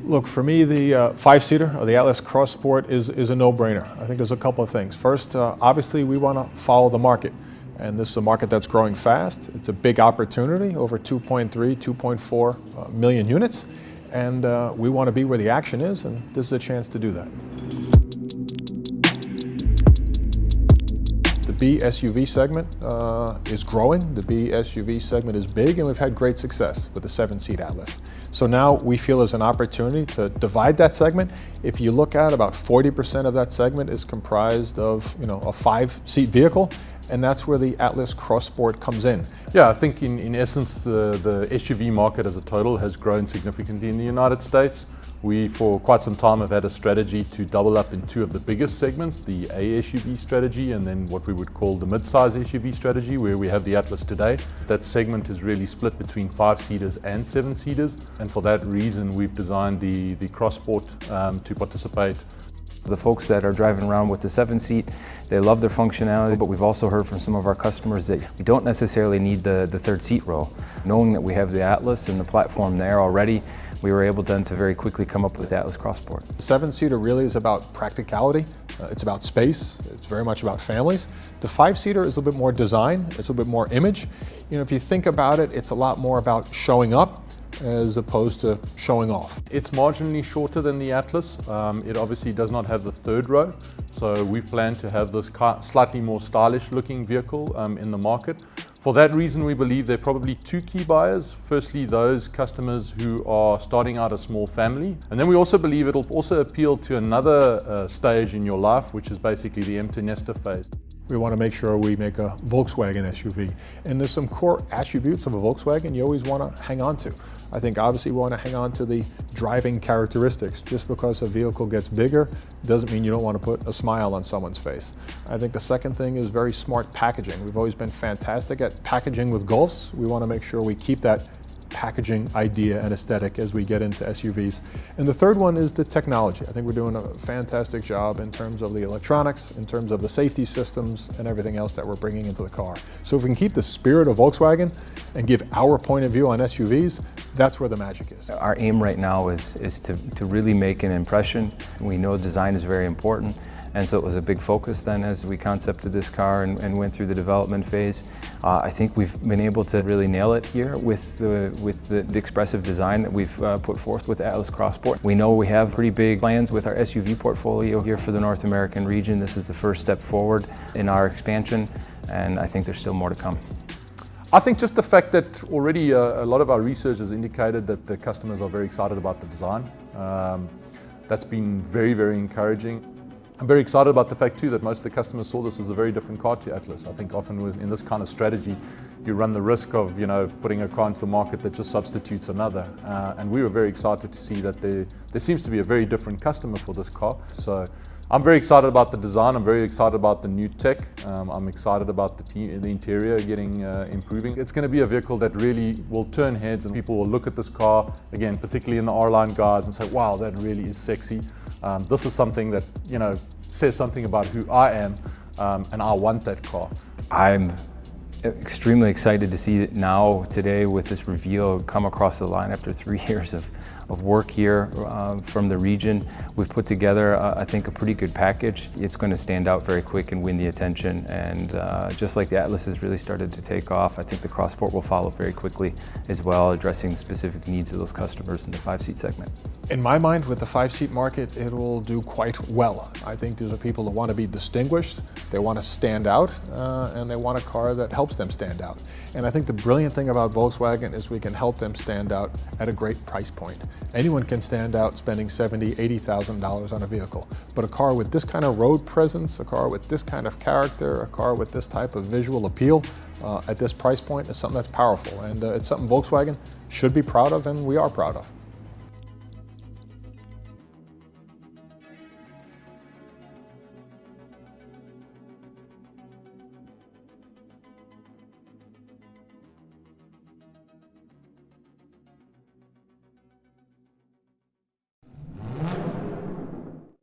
Look, for me, the five-seater or the Atlas Cross Sport is a no-brainer. I think there's a couple of things. First, obviously, we want to follow the market. And this is a market that's growing fast. It's a big opportunity, over 2.3, 2.4 million units. And we want to be where the action is, and this is a chance to do that. The B SUV segment is growing. The B SUV segment is big, and we've had great success with the 7-seat Atlas. So now we feel there's an opportunity to divide that segment. If you look at about 40% of that segment is comprised of, a 5-seat vehicle, and that's where the Atlas Cross Sport comes in. Yeah, I think in essence the SUV market as a total has grown significantly in the United States. We, for quite some time, have had a strategy to double up in two of the biggest segments, the A SUV strategy and then what we would call the mid-size SUV strategy, where we have the Atlas today. That segment is really split between 5-seaters and 7-seaters, and for that reason we've designed the Cross Sport to participate. The folks that are driving around with the 7-seat, they love their functionality, but we've also heard from some of our customers that we don't necessarily need the third seat row. Knowing that we have the Atlas and the platform there already, we were able then to very quickly come up with the Atlas Cross Sport. The 7-seater really is about practicality. It's about space. It's very much about families. The 5-seater is a little bit more design. It's a little bit more image. If you think about it, it's a lot more about showing up as opposed to showing off. It's marginally shorter than the Atlas. It obviously does not have the third row, so we've planned to have this slightly more stylish looking vehicle in the market. For that reason, we believe there are probably two key buyers. Firstly, those customers who are starting out a small family, and then we also believe it'll also appeal to another stage in your life, which is basically the empty nester phase. We want to make sure we make a Volkswagen SUV. And there's some core attributes of a Volkswagen you always want to hang on to. I think obviously we want to hang on to the driving characteristics. Just because a vehicle gets bigger doesn't mean you don't want to put a smile on someone's face. I think the second thing is very smart packaging. We've always been fantastic at packaging with Golfs. We want to make sure we keep that packaging idea and aesthetic as we get into SUVs. And the third one is the technology. I think we're doing a fantastic job in terms of the electronics, in terms of the safety systems and everything else that we're bringing into the car. So if we can keep the spirit of Volkswagen and give our point of view on SUVs, that's where the magic is. Our aim right now is to really make an impression. We know design is very important. And so it was a big focus then as we concepted this car and went through the development phase. I think we've been able to really nail it here with the expressive design that we've put forth with the Atlas Cross Sport. We know we have pretty big plans with our SUV portfolio here for the North American region. This is the first step forward in our expansion, and I think there's still more to come. I think just the fact that already a lot of our research has indicated that the customers are very excited about the design. That's been very, very encouraging. I'm very excited about the fact too that most of the customers saw this as a very different car to Atlas. I think often in this kind of strategy you run the risk of putting a car into the market that just substitutes another, and we were very excited to see that there seems to be a very different customer for this car. So I'm very excited about the design. I'm very excited about the new tech. I'm excited about the interior getting improving. It's going to be a vehicle that really will turn heads, and people will look at this car, again, particularly in the R-Line guys, and say, wow, that really is sexy. This is something that says something about who I am, and I want that car. I'm extremely excited to see it now today with this reveal come across the line after 3 years of work here from the region. We've put together, I think, a pretty good package. It's going to stand out very quick and win the attention, and just like the Atlas has really started to take off, I think the Cross Sport will follow very quickly as well, addressing the specific needs of those customers in the 5-seat segment. In my mind, with the 5-seat market, it will do quite well. I think these are people that want to be distinguished, they want to stand out, and they want a car that helps them stand out. And I think the brilliant thing about Volkswagen is we can help them stand out at a great price point. Anyone can stand out spending $70,000, $80,000 on a vehicle, but a car with this kind of road presence, a car with this kind of character, a car with this type of visual appeal at this price point is something that's powerful, and it's something Volkswagen should be proud of, and we are proud of.